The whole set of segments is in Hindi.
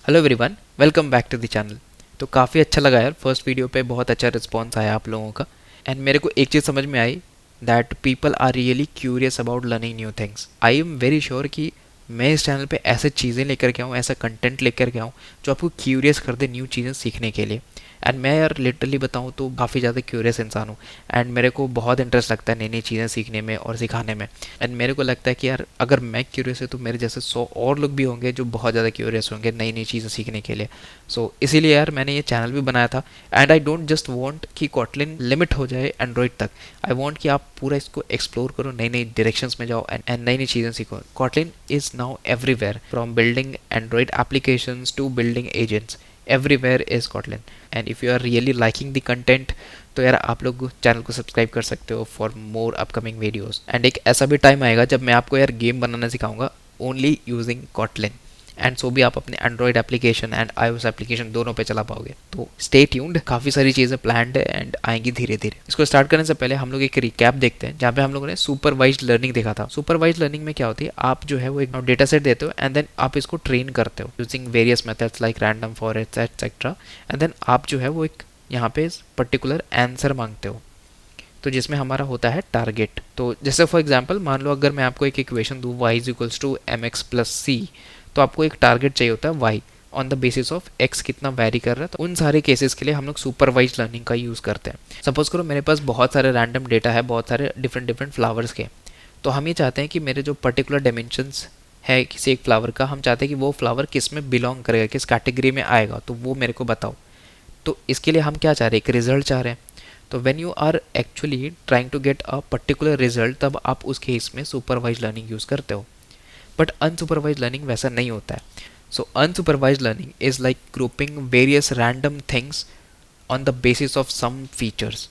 Hello everyone, welcome back to the channel. तो काफ़ी अच्छा लगा यार, फर्स्ट वीडियो पे बहुत अच्छा रिस्पॉन्स आया आप लोगों का। एंड मेरे को एक चीज़ समझ में आई that people are really curious about learning new things. I am very sure कि मैं इस चैनल पे ऐसे चीज़ें लेकर के आऊँ, ऐसा कंटेंट लेकर के आऊँ जो आपको क्यूरियस कर दे न्यू चीज़ें सीखने के लिए। एंड मैं यार लिटरली बताऊँ तो काफ़ी ज़्यादा क्यूरियस इंसान हूँ। एंड मेरे को बहुत इंटरेस्ट लगता है नई नई चीज़ें सीखने में और सिखाने में। एंड मेरे को लगता है कि यार अगर मैं क्यूरियस है तो मेरे जैसे 100 और लोग भी होंगे जो बहुत ज़्यादा क्यूरियस होंगे नई नई चीज़ें सीखने के लिए। इसीलिए यार मैंने ये चैनल भी बनाया था। And I don't just want कि कॉटलिन लिमिट हो जाए एंड्रॉइड तक। आई वांट कि आप पूरा इसको एक्सप्लोर करो, नई नई डायरेक्शंस में जाओ एंड नई नई चीज़ें सीखो। Kotlin is now everywhere, from building Android applications to building agents, everywhere is Kotlin. And if you are really liking the content तो यार आप लोग चैनल को सब्सक्राइब कर सकते हो for more upcoming videos. And एक ऐसा भी टाइम आएगा जब मैं आपको यार गेम बनाना सिखाऊंगा only using Kotlin. And so भी आप अपने Android application and iOS application दोनों पे चला पाओगे। तो स्टे ट्यून्ड, काफ़ी सारी चीज़ें प्लान्ड है एंड आएंगी धीरे धीरे। इसको स्टार्ट करने से पहले हम लोग एक रिकैप देखते हैं जहाँ पे हम लोगों ने सुपरवाइज्ड लर्निंग देखा था। सुपरवाइज्ड लर्निंग में क्या होती है, आप जो है वो एक डेटा सेट देते हो एंड देन आप इसको ट्रेन करते हो using various methods like random forest etcetera. And then आप जो है वो एक यहाँ पे पर्टिकुलर आंसर मांगते हो, तो जिसमें हमारा होता है टारगेट। तो जैसे फॉर एग्जांपल मान लो अगर मैं आपको एक इक्वेशन दूँ y is equals to M X plus C, तो आपको एक टारगेट चाहिए होता है y on the basis of x कितना वैरी कर रहा है। तो उन सारे केसेस के लिए हम लोग सुपरवाइज लर्निंग का यूज़ करते हैं। सपोज करो मेरे पास बहुत सारे रैंडम डेटा है, बहुत सारे डिफरेंट डिफरेंट फ्लावर्स के। तो हम ये चाहते हैं कि मेरे जो पर्टिकुलर डायमेंशंस है किसी एक फ्लावर का, हम चाहते हैं कि वो फ्लावर किस में बिलोंग करेगा, किस कैटेगरी में आएगा, तो वो मेरे को बताओ। तो इसके लिए हम क्या चाह रहे हैं, एक रिजल्ट चाह रहे हैं। तो when you are actually trying to get a particular result, तब आप उस केस में सुपरवाइज लर्निंग यूज़ करते हो। बट अनसुपरवाइज लर्निंग वैसा नहीं होता है। So unsupervised learning is like grouping various random things on the basis of some features.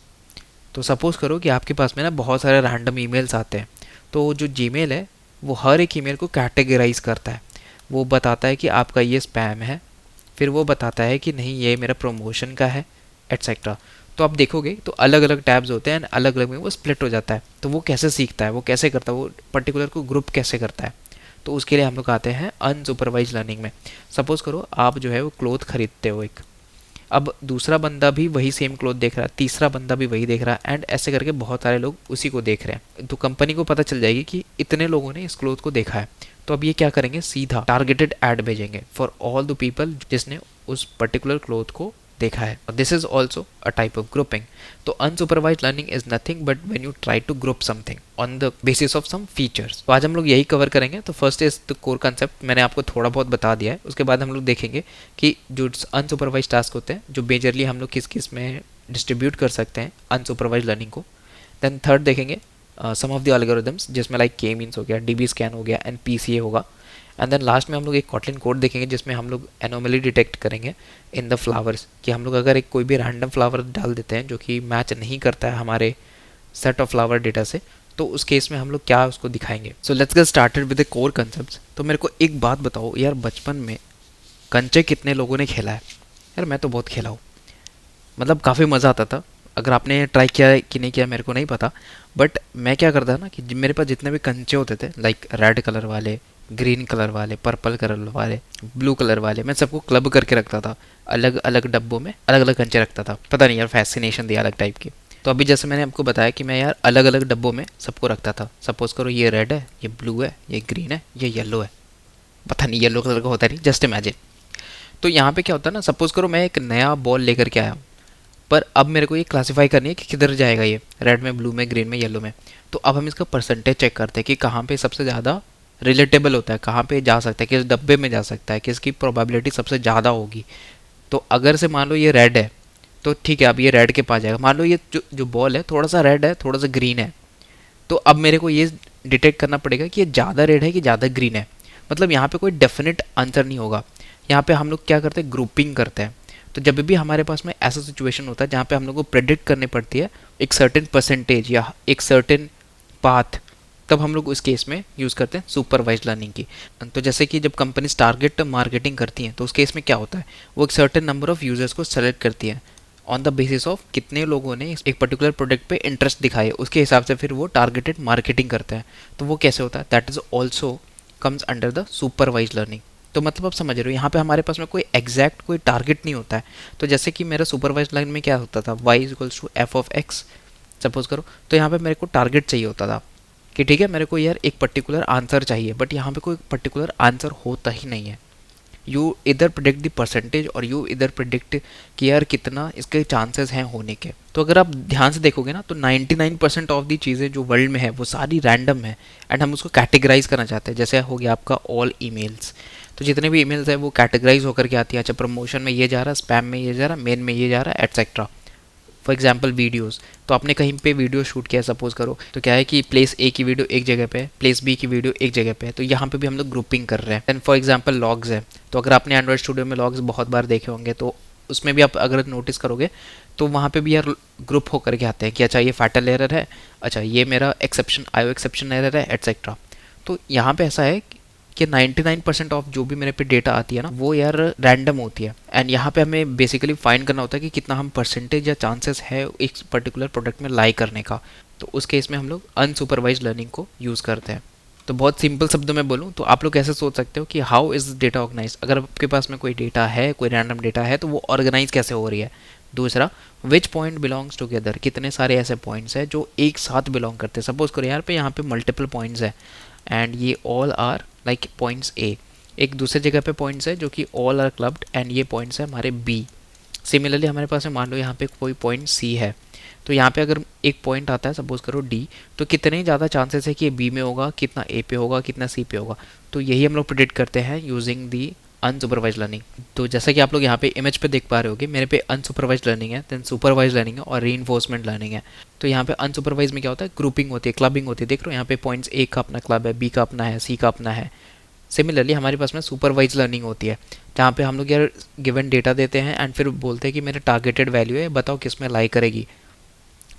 तो सपोज करो कि आपके पास में ना बहुत सारे रैंडम ईमेल्स आते हैं। तो जो जीमेल है वो हर एक ईमेल को कैटेगराइज करता है। वो बताता है कि आपका ये स्पैम है, फिर वो बताता है कि नहीं ये मेरा प्रमोशन का है, एट्सेट्रा। तो आप देखोगे तो अलग अलग टैब्स होते हैं, अलग अलग में वो स्प्लिट हो जाता है। तो वो कैसे सीखता है, वो कैसे करता है, वो पर्टिकुलर को ग्रुप कैसे करता है। तो उसके लिए हम लोग आते हैं अनसुपरवाइज लर्निंग में। सपोज करो आप जो है वो क्लोथ खरीदते हो एक, अब दूसरा बंदा भी वही सेम क्लोथ देख रहा है, तीसरा बंदा भी वही देख रहा है, एंड ऐसे करके बहुत सारे लोग उसी को देख रहे हैं। तो कंपनी को पता चल जाएगी कि इतने लोगों ने इस क्लोथ को देखा है। तो अब ये क्या करेंगे, सीधा टारगेटेड ऐड भेजेंगे फॉर ऑल द पीपल जिसने उस पर्टिकुलर क्लोथ को देखा है। This is also a type of grouping. तो unsupervised learning is nothing but when you try to group something on the basis of some features. तो आज हम लोग यही कवर करेंगे। तो first is the core concept, मैंने आपको थोड़ा बहुत बता दिया है। उसके बाद हम लोग देखेंगे कि जो अनसुपरवाइज टास्क होते हैं, जो मेजरली हम लोग किस किस में डिस्ट्रीब्यूट कर सकते हैं अनसुपरवाइज लर्निंग को। देन थर्ड देखेंगे सम ऑफ द एल्गोरिदम्स, जिसमें लाइक के मीन्स हो गया, डीबी स्कैन हो गया एंड पीसीए होगा। एंड देन लास्ट में हम लोग एक कॉटलिन कोड देखेंगे जिसमें हम लोग एनोमली डिटेक्ट करेंगे इन द फ्लावर्स, कि हम लोग अगर एक कोई भी रैंडम फ्लावर डाल देते हैं जो कि मैच नहीं करता है हमारे सेट ऑफ फ्लावर डेटा से, तो उस केस में हम लोग क्या उसको दिखाएंगे। So let's get started with the core concepts. तो मेरे को एक बात बताओ यार, बचपन में कंचे कितने लोगों ने खेला है? यार मैं तो बहुत खेला हूँ, मतलब काफ़ी मज़ा आता था। अगर आपने ट्राई किया है कि नहीं किया मेरे को नहीं पता, बट मैं क्या करता ना कि मेरे पास जितने भी कंचे होते थे, लाइक रेड कलर वाले, ग्रीन कलर वाले, पर्पल कलर वाले, ब्लू कलर वाले, मैं सबको क्लब करके रखता था। अलग अलग डब्बों में अलग अलग कंचे रखता था। पता नहीं यार, फैसिनेशन थी अलग टाइप की। तो अभी जैसे मैंने आपको बताया कि मैं यार अलग अलग डब्बों में सबको रखता था। सपोज करो ये रेड है, ये ब्लू है, ये ग्रीन है, ये येलो है। पता नहीं येलो कलर का होता नहीं, जस्ट इमेजिन। तो यहाँ पे क्या होता है ना, सपोज करो मैं एक नया बॉल लेकर के आया हूँ, पर अब मेरे को ये क्लासीफाई करनी है कि किधर जाएगा, ये रेड में, ब्लू में, ग्रीन में, येलो में। तो अब हम इसका परसेंटेज चेक करते हैं कि कहाँ पे सबसे ज़्यादा रिलेटेबल होता है, कहाँ पे जा सकता है, किस डब्बे में जा सकता है, किसकी प्रोबेबिलिटी सबसे ज़्यादा होगी। तो अगर से मान लो ये रेड है तो ठीक है, अब ये रेड के पास जाएगा। मान लो ये जो जो बॉल है थोड़ा सा रेड है, थोड़ा सा ग्रीन है, तो अब मेरे को ये डिटेक्ट करना पड़ेगा कि ये ज़्यादा रेड है कि ज़्यादा ग्रीन है। मतलब यहाँ पे कोई डेफिनेट आंसर नहीं होगा। यहाँ पे हम लोग क्या करते हैं, ग्रुपिंग करते हैं। तो जब भी हमारे पास में ऐसा सिचुएशन होता है जहाँ पे हम लोग को प्रेडिक्ट करनी पड़ती है एक सर्टेन परसेंटेज या एक सर्टेन पाथ, तब हम लोग उस केस में यूज़ करते हैं सुपरवाइज लर्निंग की। तो जैसे कि जब कंपनीज टारगेट मार्केटिंग करती हैं तो उस केस में क्या होता है, वो एक सर्टेन नंबर ऑफ यूजर्स को सेलेक्ट करती है ऑन द बेसिस ऑफ कितने लोगों ने एक पर्टिकुलर प्रोडक्ट पे इंटरेस्ट दिखाए, उसके हिसाब से फिर वो टारगेटेड मार्केटिंग करते हैं। तो वो कैसे होता है, that is also comes under the supervise learning. तो मतलब आप समझ रहे हो, यहाँ पे हमारे पास में कोई एग्जैक्ट कोई टारगेट नहीं होता है। तो जैसे कि मेरा सुपरवाइज लाइन में क्या होता था, y equals to f of x suppose करो, तो यहाँ पे मेरे को टारगेट चाहिए होता था कि ठीक है मेरे को यार एक पर्टिकुलर आंसर चाहिए, बट यहाँ पे कोई पर्टिकुलर आंसर होता ही नहीं है। यू इधर प्रिडिक्ट द परसेंटेज और यू इधर प्रिडिक्ट कि यार कितना इसके चांसेस हैं होने के। तो अगर आप ध्यान से देखोगे ना तो 99% ऑफ दी चीज़ें जो वर्ल्ड में है वो सारी रैंडम है, एंड हम उसको कैटेगराइज करना चाहते हैं। जैसे हो गया आपका ऑल ईमेल्स, तो जितने भी ईमेल्स है वो कैटेगराइज होकर के आती है, अच्छा प्रमोशन में ये जा रहा है, स्पैम में ये जा रहा है, मेन में ये जा रहा है, एटसेट्रा। फॉर एग्जाम्पल वीडियोज़, तो आपने कहीं पे वीडियो शूट किया सपोज करो, तो क्या है कि प्लेस ए की वीडियो एक जगह पे है, प्लेस बी की वीडियो एक जगह पे है, तो यहाँ पे भी हम लोग ग्रुपिंग कर रहे हैं। एंड फॉर एग्जाम्पल लॉग्स है, तो अगर आपने एंड्रॉइड स्टूडियो में लॉग्स बहुत बार देखे होंगे तो उसमें भी आप अगर नोटिस करोगे तो वहाँ पे भी यार ग्रुप होकर के आते हैं कि अच्छा ये फैटल एरर है, अच्छा ये मेरा एक्सेप्शन आयो एक्सेप्शन एरर है, एटसेट्रा। तो यहाँ पे ऐसा है कि 99% ऑफ जो भी मेरे पे डेटा आती है ना वो यार रैंडम होती है, एंड यहाँ पे हमें बेसिकली फाइंड करना होता है कि कितना हम परसेंटेज या चांसेस है एक पर्टिकुलर प्रोडक्ट में लाई करने का। तो उस केस में हम लोग अनसुपरवाइज लर्निंग को यूज़ करते हैं। तो बहुत सिंपल शब्दों में बोलूँ तो आप लोग कैसे सोच सकते हो कि हाउ इज़ डेटा ऑर्गेनाइज, अगर आपके पास में कोई डेटा है, कोई रैंडम डेटा है, तो वो ऑर्गेनाइज कैसे हो रही है। दूसरा, विच पॉइंट बिलोंग्स टुगेदर, कितने सारे ऐसे पॉइंट्स हैं जो एक साथ बिलोंग करते हैं। सपोज करो यार पे यहाँ पे मल्टीपल पॉइंट्स है एंड ये all are like points A, एक दूसरे जगह पे पॉइंट्स है जो कि ऑल आर क्लब्ड एंड ये पॉइंट्स है हमारे बी। सिमिलरली हमारे पास में मान लो यहाँ पे कोई पॉइंट सी है, तो यहाँ पे अगर एक पॉइंट आता है सपोज करो डी, तो कितने ज़्यादा चांसेस है कि ये बी में होगा, कितना ए पे होगा, कितना सी पे होगा। तो यही हम लोग प्रिडिक्ट करते हैं यूजिंग दी अनसुपरवाइज लर्निंग। तो जैसा कि आप लोग यहाँ पे इमेज पे देख पा रहे होगे, मेरे पे अनसुपरवाइज लर्निंग है, देन सुपरवाइज लर्निंग है और रीइंफोर्समेंट लर्निंग है। तो यहाँ पे अनसुपरवाइज में क्या होता है, ग्रुपिंग होती है, क्लबिंग होती है। देख रहे हो यहाँ पे पॉइंट्स ए का अपना क्लब है, बी का अपना है, सी का अपना है। सिमिलरली हमारे पास में सुपरवाइज लर्निंग होती है जहाँ पे हम लोग यार गिवन डेटा देते हैं एंड फिर बोलते हैं कि मेरे टारगेटेड वैल्यू है, बताओ किस में लाई करेगी।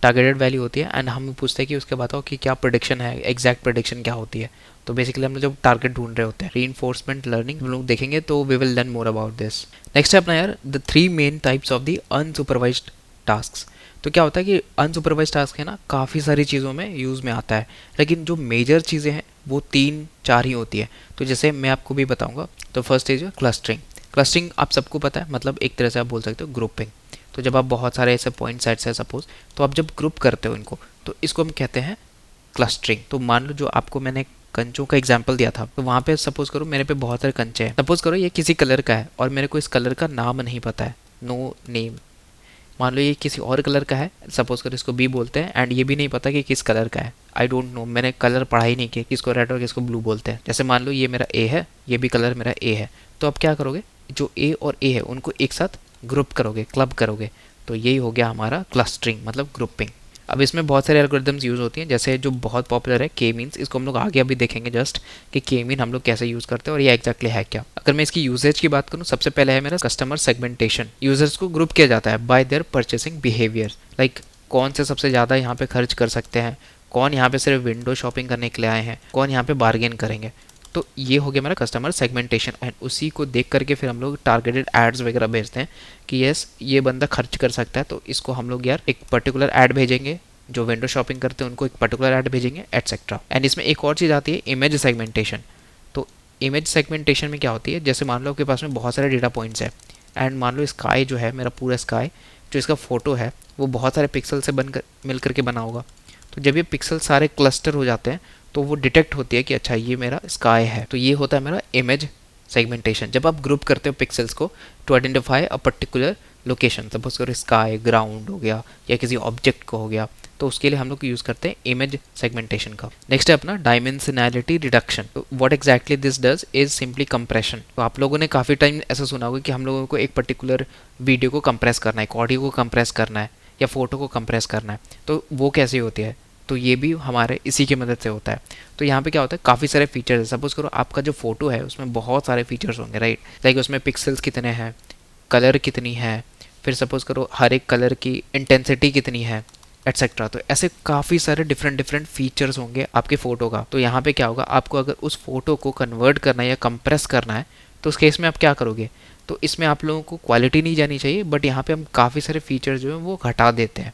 टारगेटेड वैल्यू होती है एंड हम पूछते हैं कि उसके बताओ कि क्या प्रेडिक्शन है, एग्जैक्ट प्रेडिक्शन क्या होती है। तो बेसिकली हम लोग जब टारगेट ढूंढ रहे होते हैं, रीइंफोर्समेंट लर्निंग हम लोग देखेंगे तो we will learn more about this. Next है अपना यार the 3 main types of the unsupervised task. तो क्या होता है कि अनसुपरवाइज टास्क है ना काफ़ी सारी चीज़ों में यूज़ में आता है, लेकिन जो मेजर चीज़ें हैं वो 3-4 ही होती है। तो जैसे मैं आपको भी बताऊंगा, तो फर्स्ट इज क्लस्टरिंग। क्लस्टरिंग आप सबको पता है, मतलब एक तरह से आप बोल सकते हो ग्रुपिंग। तो जब आप बहुत सारे ऐसे पॉइंट सेट्स है सपोज, तो आप जब ग्रुप करते हो इनको तो इसको हम कहते हैं क्लस्टरिंग। तो मान लो जो आपको मैंने कंचों का एग्जाम्पल दिया था, तो वहाँ पे सपोज करो मेरे पे बहुत सारे कंचे हैं, सपोज करो ये किसी कलर का है और मेरे को इस कलर का नाम नहीं पता है, नो नेम। मान लो ये किसी और कलर का है, सपोज करो इसको बी बोलते हैं, एंड ये भी नहीं पता कि किस कलर का है, आई डोंट नो, मैंने कलर पढ़ा ही नहीं किया किसको रेड और किसको ब्लू बोलते हैं। जैसे मान लो ये मेरा ए है, ये भी कलर मेरा ए है, तो अब क्या करोगे, जो ए और ए है उनको एक साथ ग्रुप करोगे, क्लब करोगे। तो यही हो गया हमारा क्लस्टरिंग, मतलब ग्रुपिंग। अब इसमें बहुत सारे एल्गोरिदम्स यूज़ होती हैं, जैसे जो बहुत पॉपुलर है के मीन्स, इसको हम लोग आगे अभी देखेंगे जस्ट कि के मीन हम लोग कैसे यूज़ करते हैं और ये एग्जैक्टली है क्या। अगर मैं इसकी यूजेज की बात करूँ, सबसे पहले है मेरा कस्टमर सेगमेंटेशन। यूजर्स को ग्रुप किया जाता है bye there purchasing behaviour, like कौन से सबसे ज़्यादा यहाँ पे खर्च कर सकते हैं, कौन यहाँ पे सिर्फ विंडो शॉपिंग करने के लिए आए हैं, कौन यहाँ पे बार्गेन करेंगे। तो ये हो गया मेरा कस्टमर सेगमेंटेशन, एंड उसी को देख करके फिर हम लोग टारगेटेड एड्स वगैरह भेजते हैं कि यस ये बंदा खर्च कर सकता है, तो इसको हम लोग यार एक पर्टिकुलर ऐड भेजेंगे, जो विंडो शॉपिंग करते हैं उनको एक पर्टिकुलर ऐड भेजेंगे, एटसेट्रा। एंड इसमें एक और चीज़ आती है इमेज सेगमेंटेशन। तो इमेज सेगमेंटेशन में क्या होती है, जैसे मान लो आपके पास में बहुत सारे डेटा पॉइंट्स है, एंड मान लो स्काई जो है मेरा पूरा स्काई जो इसका फोटो है वो बहुत सारे पिक्सल से बनकर मिल करके बना होगा। तो जब ये पिक्सल सारे क्लस्टर हो जाते हैं तो वो डिटेक्ट होती है कि अच्छा ये मेरा स्काई है। तो ये होता है मेरा इमेज सेगमेंटेशन, जब आप ग्रुप करते हो पिक्सल्स को to identify a particular location, suppose करो स्काई ग्राउंड हो गया या किसी ऑब्जेक्ट को हो गया, तो उसके लिए हम लोग यूज़ करते हैं इमेज सेगमेंटेशन का। नेक्स्ट है अपना डायमेंशनैलिटी रिडक्शन। तो what exactly this does is simply compression. तो आप लोगों ने काफ़ी टाइम ऐसा सुना होगा कि हम लोगों को एक पर्टिकुलर वीडियो को कंप्रेस करना है, एक ऑडियो को कंप्रेस करना है या फोटो को कंप्रेस करना है, तो वो कैसे होती है, तो ये भी हमारे इसी की मदद से होता है। तो यहाँ पे क्या होता है, काफ़ी सारे फीचर्स है। सपोज करो आपका जो फोटो है उसमें बहुत सारे फीचर्स होंगे, राइट, लाइक उसमें पिक्सल्स कितने हैं, कलर कितनी है, फिर सपोज करो हर एक कलर की इंटेंसिटी कितनी है, एटसेट्रा। तो ऐसे काफ़ी सारे डिफरेंट फीचर्स होंगे आपके फ़ोटो का। तो यहाँ पे क्या होगा, आपको अगर उस फोटो को कन्वर्ट करना है या कंप्रेस करना है तो उस केस में आप क्या करोगे, तो इसमें आप लोगों को क्वालिटी नहीं जानी चाहिए, बट यहाँ पे हम काफ़ी सारे फीचर्स जो हैं वो घटा देते हैं।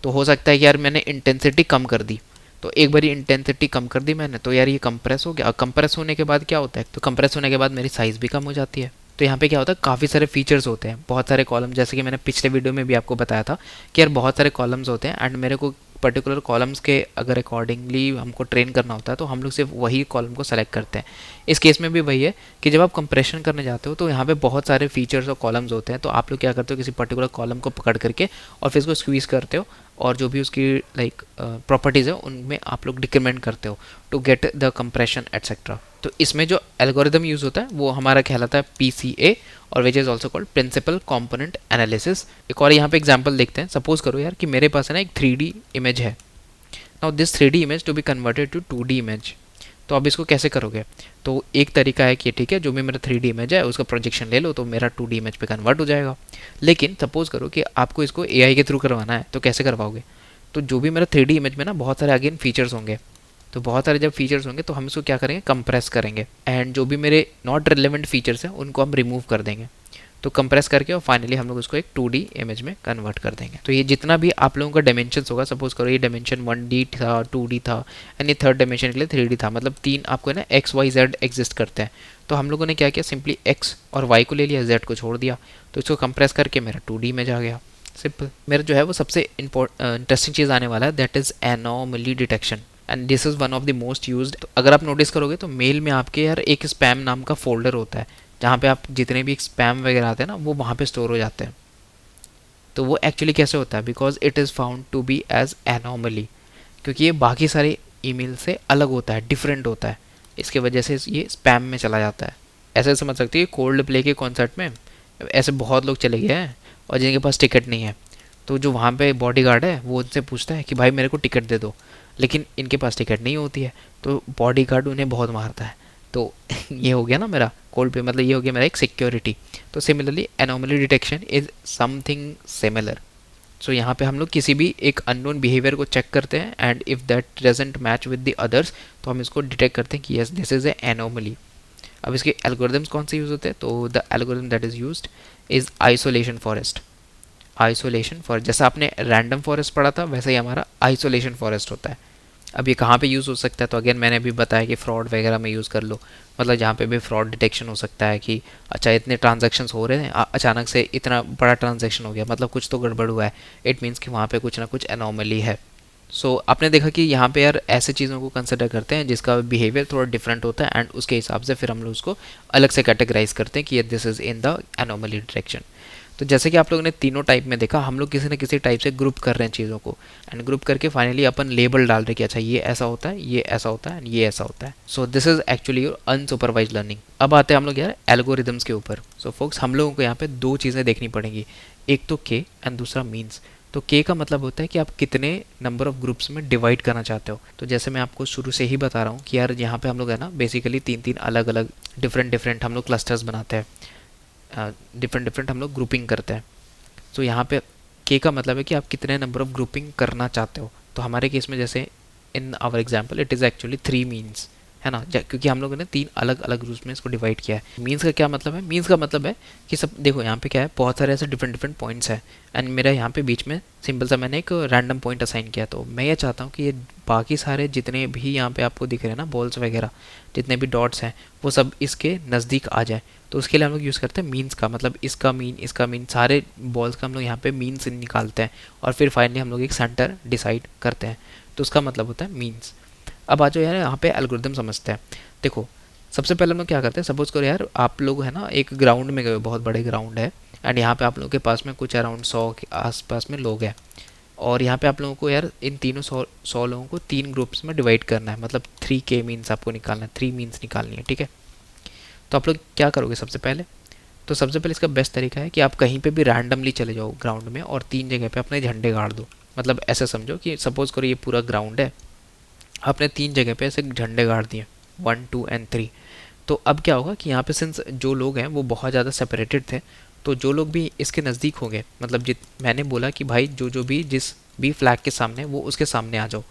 तो हो सकता है कि यार मैंने इंटेंसिटी कम कर दी, तो एक बारी इंटेंसिटी कम कर दी मैंने तो यार ये कंप्रेस हो गया। कंप्रेस होने के बाद क्या होता है, तो कंप्रेस होने के बाद मेरी साइज़ भी कम हो जाती है। तो यहाँ पे क्या होता है, काफ़ी सारे फीचर्स होते हैं, बहुत सारे कॉलम, जैसे कि मैंने पिछले वीडियो में भी आपको बताया था कि यार बहुत सारे कॉलम्स होते हैं एंड मेरे को पर्टिकुलर कॉलम्स के अगर अकॉर्डिंगली हमको ट्रेन करना होता है तो हम लोग सिर्फ वही कॉलम को सेलेक्ट करते हैं। इस केस में भी वही है कि जब आप कंप्रेशन करने जाते हो तो यहाँ पे बहुत सारे फीचर्स और कॉलम्स होते हैं, तो आप लोग क्या करते हो, किसी पर्टिकुलर कॉलम को पकड़ करके और फिर उसको स्क्वीज़ करते हो और जो भी उसकी लाइक प्रॉपर्टीज़ है उनमें आप लोग डिक्रीमेंट करते हो to get the compression etcetera. तो इसमें जो एल्गोरिदम यूज़ होता है वो हमारा कहलाता है PCA और which is also called principal component analysis. एक और यहाँ पे एग्जांपल देखते हैं। सपोज करो यार कि मेरे पास है ना एक 3D इमेज है। Now this 3D image to be converted to 2D image. तो अब इसको कैसे करोगे, तो एक तरीका है कि ठीक है जो भी मेरा 3D इमेज है उसका प्रोजेक्शन ले लो तो मेरा 2D इमेज पे कन्वर्ट हो जाएगा। लेकिन सपोज करो कि आपको इसको AI के थ्रू करवाना है, तो कैसे करवाओगे, तो जो भी मेरा 3D इमेज में ना बहुत सारे अगेन फीचर्स होंगे, तो बहुत सारे जब फीचर्स होंगे तो हम इसको क्या करेंगे, कंप्रेस करेंगे एंड जो भी मेरे नॉट रिलेवेंट फीचर्स हैं उनको हम रिमूव कर देंगे। तो कंप्रेस करके और फाइनली हम लोग उसको एक 2D इमेज में कन्वर्ट कर देंगे। तो ये जितना भी आप लोगों का डायमेंशंस होगा, सपोज करो ये डायमेंशन 1D था, 2D था एंड ये थर्ड डायमेंशन के लिए 3D था, मतलब तीन आपको ना XYZ एग्जिस्ट करते हैं। तो हम लोगों ने क्या किया, सिंपली X और Y को ले लिया, Z को छोड़ दिया, तो इसको कंप्रेस करके मेरा 2D इमेज आ गया। सिंपल। मेरा जो है वो सबसे इंटरेस्टिंग चीज़ आने वाला है, that is anomaly detection and this is one of the most used. तो अगर आप नोटिस करोगे तो मेल में आपके यार एक स्पैम नाम का फोल्डर होता है जहाँ पे आप जितने भी स्पैम वगैरह आते हैं ना वो वहाँ पे स्टोर हो जाते हैं। तो वो एक्चुअली कैसे होता है, because it is found to be as anomaly, क्योंकि ये बाकी सारे ईमेल से अलग होता है, डिफरेंट होता है, इसके वजह से ये स्पैम में चला जाता है। ऐसे समझ सकते हो कोल्ड प्ले के कॉन्सर्ट में ऐसे बहुत लोग चले गए हैं और जिनके पास टिकट नहीं है, तो जो वहाँ पे बॉडीगार्ड है वो उनसे पूछता है कि भाई मेरे को टिकट दे दो, लेकिन इनके पास टिकट नहीं होती है, तो बॉडीगार्ड उन्हें बहुत मारता है। तो ये हो गया ना मेरा कोल्ड पे, मतलब ये हो गया मेरा एक सिक्योरिटी। तो similarly anomaly detection is something similar. So यहाँ पे हम लोग किसी भी एक अननोन बिहेवियर को चेक करते हैं and if that doesn't match with the others तो हम इसको डिटेक्ट करते हैं कि yes this is a anomaly. अब इसके एल्गोरिदम्स कौन से यूज़ होते हैं, तो the algorithm that is used is isolation forest. Isolation forest, जैसा आपने रैंडम फॉरेस्ट पढ़ा था वैसे ही हमारा आइसोलेशन फॉरेस्ट होता है। अब ये कहाँ पे यूज़ हो सकता है, तो अगेन मैंने अभी बताया कि फ्रॉड वगैरह में यूज़ कर लो, मतलब जहाँ पे भी फ्रॉड डिटेक्शन हो सकता है कि अच्छा इतने ट्रांजैक्शंस हो रहे हैं, अचानक से इतना बड़ा ट्रांजैक्शन हो गया, मतलब कुछ तो गड़बड़ हुआ है, इट मीन्स कि वहाँ पे कुछ ना कुछ एनोमली है। सो आपने देखा कि यहाँ पे यार ऐसे चीज़ों को कंसिडर करते हैं जिसका बिहेवियर थोड़ा डिफरेंट होता है एंड उसके हिसाब से फिर हम लोग उसको अलग से कैटेगराइज करते हैं कि this is in the anomaly detection. तो जैसे कि आप लोगों ने तीनों टाइप में देखा, हम लोग किसी न किसी टाइप से ग्रुप कर रहे हैं चीज़ों को एंड ग्रुप करके फाइनली अपन लेबल डाल रहे हैं कि अच्छा ये ऐसा होता है, ये ऐसा होता है एंड ये ऐसा होता है। So this is actually your unsupervised learning. अब आते हैं हम लोग यार एल्गोरिदम्स के ऊपर। सो फोक्स हम लोगों को यहाँ पे दो चीज़ें देखनी पड़ेंगी, एक तो के एंड दूसरा मीन्स। तो के का मतलब होता है कि आप कितने नंबर ऑफ ग्रुप्स में डिवाइड करना चाहते हो। तो जैसे मैं आपको शुरू से ही बता रहा हूँ कि यार यहाँ पे हम लोग है ना बेसिकली तीन तीन अलग अलग डिफरेंट हम लोग क्लस्टर्स बनाते हैं, डिफरेंट हम लोग ग्रुपिंग करते हैं। तो यहाँ पे के का मतलब है कि आप कितने नंबर ऑफ ग्रुपिंग करना चाहते हो। तो हमारे केस में जैसे in our example it is actually 3 means, है ना, क्योंकि हम लोगों ने तीन अलग अलग ग्रुप्स में इसको डिवाइड किया है। मीन्स का क्या मतलब है, मीन्स का मतलब है कि सब देखो यहाँ पे क्या है, बहुत सारे ऐसे डिफरेंट पॉइंट्स हैं एंड मेरा यहाँ पे बीच में सिंपल सा मैंने एक रैंडम पॉइंट असाइन किया। तो मैं ये चाहता हूँ कि ये बाकी सारे जितने भी यहाँ पे आपको दिख रहे हैं ना बॉल्स वगैरह, जितने भी डॉट्स हैं वो सब इसके नज़दीक आ जाए। तो उसके लिए हम लोग यूज़ करते हैं मीन्स का, मतलब इसका मीन सारे बॉल्स का हम लोग यहाँ पे मीन्स निकालते हैं और फिर फाइनली हम लोग एक सेंटर डिसाइड करते हैं। तो उसका मतलब होता है मीन्स। अब आ जाओ यार यहाँ पे एल्गोरिदम समझते हैं। देखो सबसे पहले हम लोग क्या करते हैं, सपोज करो यार आप लोग है ना एक ग्राउंड में गए, बहुत बड़े ग्राउंड है एंड यहाँ पे आप लोगों के पास में कुछ अराउंड 100 के आसपास में लोग हैं और यहाँ पे आप लोगों को यार इन तीनों 100 लोगों को 3 ग्रुप्स में डिवाइड करना है, मतलब 3K मीन्स आपको निकालना है, 3 मीन्स निकालनी है, ठीक है। तो आप लोग क्या करोगे सबसे पहले, तो सबसे पहले इसका बेस्ट तरीका है कि आप कहीं पे भी रैंडमली चले जाओ ग्राउंड में और 3 जगह पे अपने झंडे गाड़ दो। मतलब ऐसा समझो कि सपोज करो ये पूरा ग्राउंड है, आपने 3 जगह पे ऐसे झंडे गाड़ दिए 1 2 एंड 3। तो अब क्या होगा कि यहाँ पे सिंस जो लोग हैं वो बहुत ज़्यादा सेपरेटेड थे, तो जो लोग भी इसके नज़दीक हो गए, मतलब मैंने बोला कि भाई जो भी जिस भी फ्लैग के सामने वो उसके सामने आ जाओ।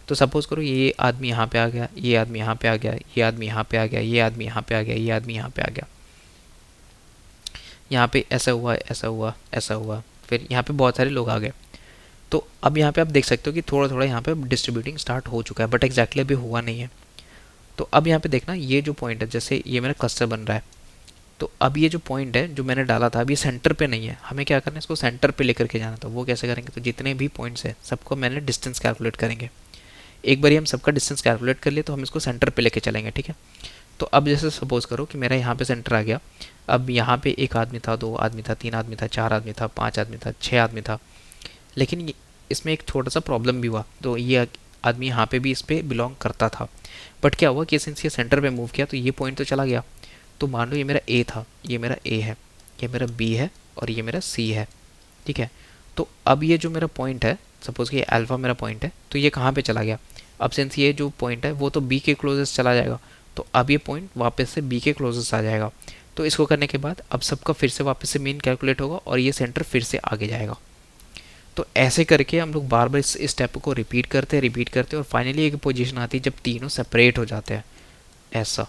तो सपोज़ करो ये आदमी यहाँ पे आ गया, ये आदमी यहाँ पे आ गया, ये आदमी यहाँ पे आ गया, ये आदमी यहाँ पे आ गया, ये आदमी यहाँ पे आ गया, यहाँ पे ऐसा हुआ ऐसा हुआ ऐसा हुआ, फिर यहाँ पे बहुत सारे लोग आ गए। तो अब यहाँ पे आप देख सकते हो कि थोड़ा थोड़ा यहाँ पे डिस्ट्रीब्यूटिंग स्टार्ट हो चुका है, बट एग्जैक्टली अभी हुआ नहीं है। तो अब यहाँ पे देखना ये जो पॉइंट है, जैसे ये मेरा क्लस्टर बन रहा है, तो अब ये जो पॉइंट है जो मैंने डाला था अब ये सेंटर पे नहीं है, हमें क्या करना है इसको सेंटर पे लेकर के जाना। तो वो कैसे करेंगे, तो जितने भी पॉइंट्स हैं सबको मैंने डिस्टेंस कैलकुलेट करेंगे। एक बार हम सबका डिस्टेंस कैलकुलेट कर लिए तो हम इसको सेंटर पे लेके चलेंगे, ठीक है। तो अब जैसे सपोज करो कि मेरा यहाँ पे सेंटर आ गया, अब यहाँ पे एक आदमी था, 2 आदमी था, 3 आदमी था, 4 आदमी था, 5 आदमी था, 6 आदमी था, लेकिन इसमें एक छोटा सा प्रॉब्लम भी हुआ। तो ये आदमी यहाँ पे भी इस पर बिलोंग करता था, बट क्या हुआ कि सिंस ये सेंटर पे मूव किया तो ये पॉइंट तो चला गया। तो मान लो ये मेरा ए था, ये मेरा ए है, ये मेरा बी है और ये मेरा सी है, ठीक है। तो अब ये जो मेरा पॉइंट है, सपोज कि ये अल्फ़ा मेरा पॉइंट है, तो ये कहाँ पे चला गया। अब सिंस ये जो पॉइंट है वो तो बी के क्लोजेस्ट चला जाएगा, तो अब ये पॉइंट वापस से बी के क्लोजेस्ट आ जाएगा। तो इसको करने के बाद अब सबका फिर से वापस से मीन कैलकुलेट होगा और ये सेंटर फिर से आगे जाएगा। तो ऐसे करके हम लोग बार बार इस स्टेप को रिपीट करते और फाइनली एक पोजीशन आती है जब तीनों सेपरेट हो जाते हैं ऐसा।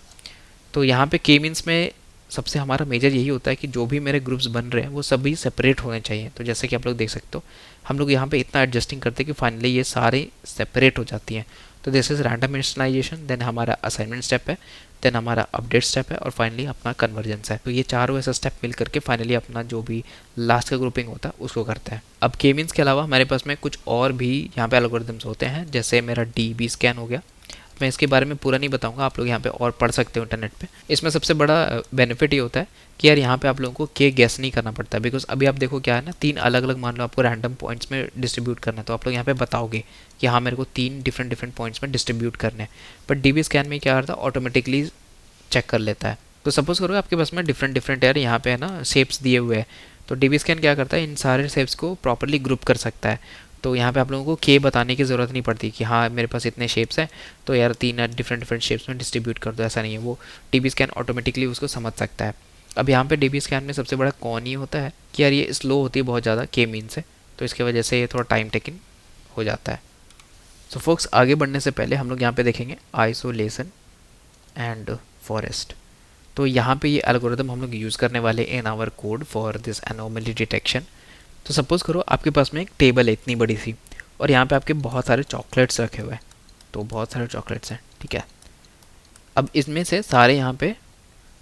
तो यहाँ पे के मीन्स में सबसे हमारा मेजर यही होता है कि जो भी मेरे ग्रुप्स बन रहे हैं वो सभी सेपरेट होने चाहिए। तो जैसे कि आप लोग देख सकते हो हम लोग यहाँ पे इतना एडजस्टिंग करते हैं कि फाइनली ये सारे सेपरेट हो जाती हैं। तो दिस इज़ रैंडम इंस्टलाइजेशन, देन हमारा असाइनमेंट स्टेप है, देन हमारा अपडेट स्टेप है और फाइनली अपना कन्वर्जेंस है। तो ये चारों ऐसा स्टेप मिल करके फाइनली अपना जो भी लास्ट का ग्रुपिंग होता है उसको करते हैं। अब के मीन्स के अलावा हमारे पास में कुछ और भी यहाँ पे एल्गोरिथम्स होते हैं, जैसे मेरा DB स्कैन हो गया। मैं इसके बारे में पूरा नहीं बताऊंगा, आप लोग यहाँ पे और पढ़ सकते हो इंटरनेट पे। इसमें सबसे बड़ा बेनिफिट ये होता है कि यार यहाँ पे आप लोगों को के गेस नहीं करना पड़ता है, बिकॉज अभी आप देखो क्या है ना, 3 अलग अलग मान लो आपको रैंडम पॉइंट्स में डिस्ट्रीब्यूट करना है, तो आप लोग यहाँ पे बताओगे कि हाँ मेरे को 3 डिफरेंट पॉइंट्स में डिस्ट्रीब्यूट करने हैं। बट DB स्कैन में क्या करता है, ऑटोमेटिकली चेक कर लेता है। तो सपोज करो आपके पास में डिफरेंट यार यहाँ पे है ना शेप्स दिए हुए हैं, तो DB स्कैन क्या करता है, इन सारे शेप्स को प्रॉपरली ग्रुप कर सकता है। तो यहाँ पे आप लोगों को के बताने की ज़रूरत नहीं पड़ती कि हाँ मेरे पास इतने शेप्स हैं तो यार 3 डिफरेंट शेप्स में डिस्ट्रीब्यूट कर दो, ऐसा नहीं है। वो DB स्कैन ऑटोमेटिकली उसको समझ सकता है। अब यहाँ पे DB स्कैन में सबसे बड़ा कौन ही होता है कि यार ये स्लो होती है बहुत ज़्यादा के मीन से, तो इसकी वजह से ये थोड़ा टाइम टेकिंग हो जाता है। सो फोक्स आगे बढ़ने से पहले हम लोग यहाँ पे देखेंगे आइसोलेशन एंड फॉरेस्ट। तो यहाँ पे ये एल्गोरिथम हम लोग यूज़ करने वाले in our code for this anomaly detection. तो सपोज़ करो आपके पास में एक टेबल है इतनी बड़ी सी और यहाँ पे आपके बहुत सारे चॉकलेट्स रखे हुए हैं, तो बहुत सारे चॉकलेट्स हैं, ठीक है। अब इसमें से सारे यहाँ पे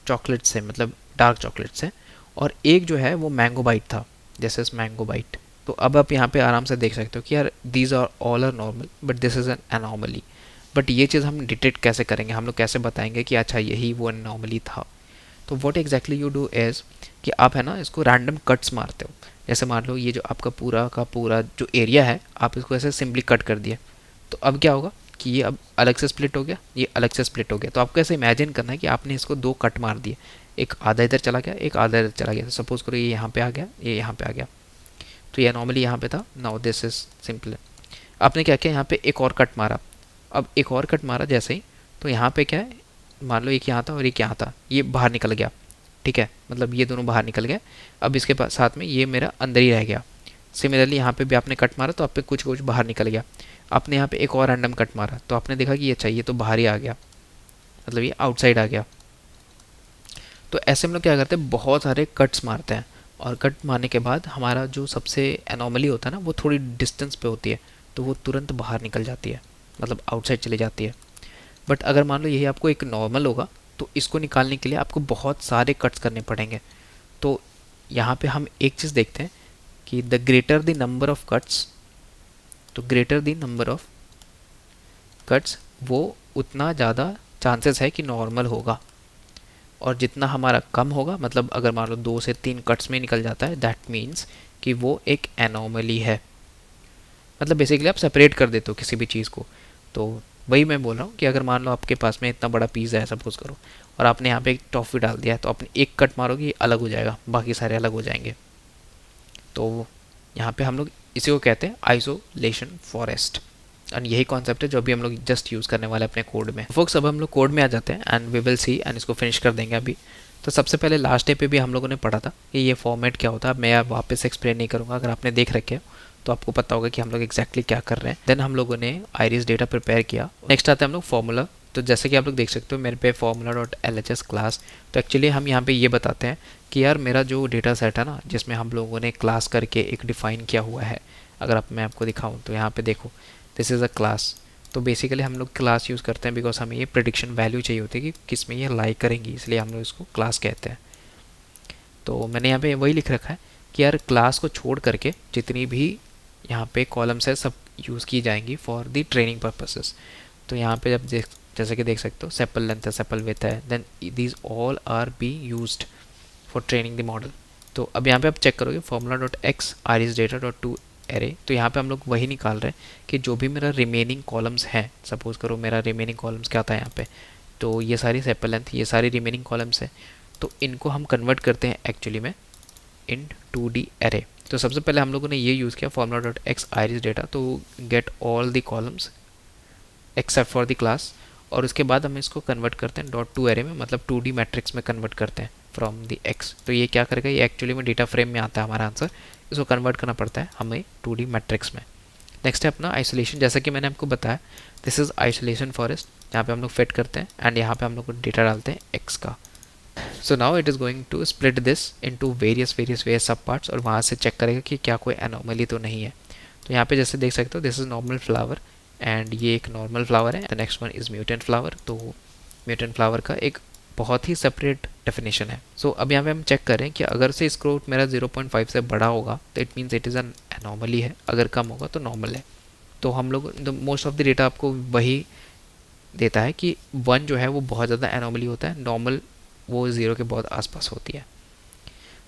चॉकलेट्स हैं, मतलब डार्क चॉकलेट्स हैं, और एक जो है वो मैंगो बाइट था, जैसे इस मैंगो बाइट। तो अब आप यहाँ पे आराम से देख सकते हो कि यार these are all are normal but this is an anomaly. But ये चीज़ हम डिटेक्ट कैसे करेंगे, हम लोग कैसे बताएंगे कि अच्छा यही वो एनॉमली था। तो what exactly you do is कि आप है ना इसको रैंडम कट्स मारते हो। जैसे मान लो ये जो आपका पूरा का पूरा जो एरिया है आप इसको ऐसे सिंपली कट कर दिए, तो अब क्या होगा कि ये अब अलग से स्प्लिट हो गया, ये अलग से स्प्लिट हो गया। तो आपको ऐसे इमेजिन करना है कि आपने इसको 2 कट मार दिए, एक आधा इधर चला गया, एक आधा इधर चला गया। तो सपोज करो ये यहाँ पे आ गया, ये यहाँ पे आ गया, तो ये नॉर्मली यहाँ पे था। Now this is simple. आपने क्या किया, यहाँ पे एक और कट मारा। अब एक और कट मारा जैसे ही, तो यहाँ पे क्या है, मान लो एक यहाँ था और एक यहाँ था, ये बाहर निकल गया, ठीक है, मतलब ये दोनों बाहर निकल गए। अब इसके साथ में ये मेरा अंदर ही रह गया। सिमिलरली यहाँ पे भी आपने कट मारा तो आप पे कुछ कुछ बाहर निकल गया। आपने यहाँ पे एक और रैंडम कट मारा तो आपने देखा कि ये अच्छा ये तो बाहर ही आ गया, मतलब ये आउटसाइड आ गया। तो ऐसे हम लोग क्या करते हैं, बहुत सारे कट्स मारते हैं, और कट मारने के बाद हमारा जो सबसे एनॉमली होता है ना वो थोड़ी डिस्टेंस पे होती है, तो वो तुरंत बाहर निकल जाती है, मतलब आउटसाइड चली जाती है। बट अगर मान लो यही आपको एक नॉर्मल होगा तो इसको निकालने के लिए आपको बहुत सारे कट्स करने पड़ेंगे। तो यहाँ पे हम एक चीज़ देखते हैं कि the greater the number of cuts, तो greater the number of cuts वो उतना ज़्यादा चांसेस है कि नॉर्मल होगा, और जितना हमारा कम होगा, मतलब अगर मान लो 2 से 3 कट्स में निकल जाता है, दैट मीन्स कि वो एक एनॉमली है। मतलब बेसिकली आप सेपरेट कर देते हो किसी भी चीज़ को। तो वही मैं बोल रहा हूँ कि अगर मान लो आपके पास में इतना बड़ा पिज़्ज़ा है सपोज करो, और आपने यहाँ पे एक टॉफ़ी डाल दिया है, तो आपने एक कट मारोगे ये अलग हो जाएगा, बाकी सारे अलग हो जाएंगे। तो यहाँ पे हम लोग इसी को कहते हैं आइसोलेशन फॉरेस्ट, एंड यही कॉन्सेप्ट है जो अभी हम लोग जस्ट यूज़ करने वाले हैं अपने कोड में। फोक्स अब हम लोग कोड में आ जाते हैं and we will see, and इसको फिनिश कर देंगे अभी। तो सबसे पहले लास्ट डे पे भी हम लोगों ने पढ़ा था कि ये फॉर्मेट क्या होता है। मैं वापस एक्सप्लेन नहीं करूँगा, अगर आपने देख रखे हो तो आपको पता होगा कि हम लोग एक्जैक्टली क्या कर रहे हैं। देन हम लोगों ने आइरिस डेटा प्रिपेयर किया। नेक्स्ट आता है हम लोग फॉर्मूला। तो जैसे कि आप लोग देख सकते हो मेरे पे formula.lhs क्लास, तो एक्चुअली हम यहाँ पे ये बताते हैं कि यार मेरा जो डेटा सेट है ना, जिसमें हम लोगों ने क्लास करके एक डिफ़ाइन किया हुआ है अगर मैं आपको दिखाऊं तो यहाँ पे देखो, दिस इज़ अ क्लास। तो बेसिकली हम लोग क्लास यूज़ करते हैं बिकॉज हमें ये प्रिडिक्शन वैल्यू चाहिए होती है कि किस में ये लाई करेंगी, इसलिए हम लोग इसको क्लास कहते हैं। तो मैंने यहाँ पे वही लिख रखा है कि यार क्लास को छोड़ करके जितनी भी यहाँ पे कॉलम्स है सब यूज़ की जाएंगी फॉर द ट्रेनिंग पर्पसेस। तो यहाँ पे जब जैसे कि देख सकते हो सेपल लेंथ है, सेपल विड्थ है, then these all are be used for training the model. तो अब यहाँ पे आप चेक करोगे formula dot X R is data dot to array, तो यहाँ पे हम लोग वही निकाल रहे हैं कि जो भी मेरा रिमेनिंग कॉलम्स हैं, सपोज करो मेरा रिमेनिंग कॉलम्स क्या था यहाँ पे, तो ये सारी सेपल लेंथ, ये सारी रिमेनिंग कॉलम्स हैं, तो इनको हम कन्वर्ट करते हैं एक्चुअली में इन 2D एरे। तो सबसे पहले हम लोगों ने ये यूज़ किया formula dot X iris data तो get all the columns except for the class, और उसके बाद हम इसको कन्वर्ट करते हैं डॉट टू एरे में, मतलब 2D मैट्रिक्स में कन्वर्ट करते हैं फ्रॉम द एक्स। तो ये क्या करेगा, ये एक्चुअली में डेटा फ्रेम में आता है हमारा आंसर, इसको कन्वर्ट करना पड़ता है हमें 2D मैट्रिक्स में। नेक्स्ट है अपना आइसोलेशन, जैसा कि मैंने आपको बताया दिस इज़ आइसोलेशन फॉरेस्ट, यहाँ पे हम लोग फिट करते हैं एंड यहाँ पे हम लोग डेटा डालते हैं एक्स का। So now it is going to split this into various sub parts, और वहाँ से चेक करेगा कि क्या कोई एनोमली तो नहीं है। तो यहाँ पे जैसे देख सकते हो this is normal flower and ये एक नॉर्मल फ्लावर है, the next one is mutant flower. तो म्यूटेंट फ्लावर का एक बहुत ही सेपरेट डेफिनेशन है। सो अब यहाँ पे हम चेक करें कि अगर से स्क्रोट मेरा 0.5 से बड़ा होगा तो it means it is an anomaly है, अगर कम होगा तो नॉर्मल है। तो हम लोग मोस्ट ऑफ द डेटा आपको वही देता है कि 1 जो है वो बहुत ज़्यादा एनोमली होता है, नॉर्मल वो 0 के बहुत आसपास होती है।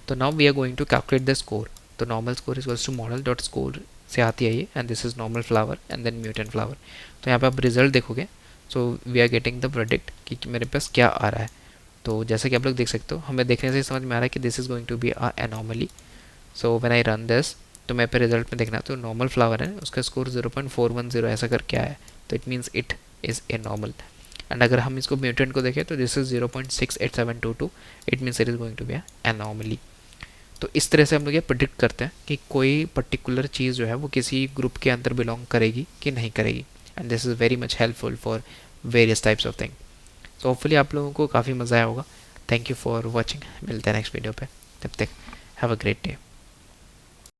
तो now we are going to calculate the score. तो normal score is equals to model dot score से आती है ये, and this is normal flower and then mutant flower. तो यहाँ पे आप रिजल्ट देखोगे, so we are getting the product कि मेरे पास क्या आ रहा है। तो जैसे कि आप लोग देख सकते हो, हमें देखने से समझ में आ रहा है कि this is going to be a anomaly. So when I run this, तो मैं पे रिजल्ट में देखना, तो नॉर्मल फ्लावर है, उसका स्कोर 0.410 ऐसा कर क्या है, तो it means it is a normal. And अगर हम इसको म्यूटेंट को देखें तो this is 0.68722, it means it is going to be anomaly. तो इस तरह से हम लोग ये प्रिडिक्ट करते हैं कि कोई पर्टिकुलर चीज़ जो है वो किसी ग्रुप के अंदर बिलोंग करेगी कि नहीं करेगी, and this is very much helpful for various types of thing. तो होपफुली आप लोगों को काफ़ी मज़ा आया होगा। थैंक यू फॉर वॉचिंग, मिलते हैं नेक्स्ट वीडियो पे, तब तक हैव अ ग्रेट डे।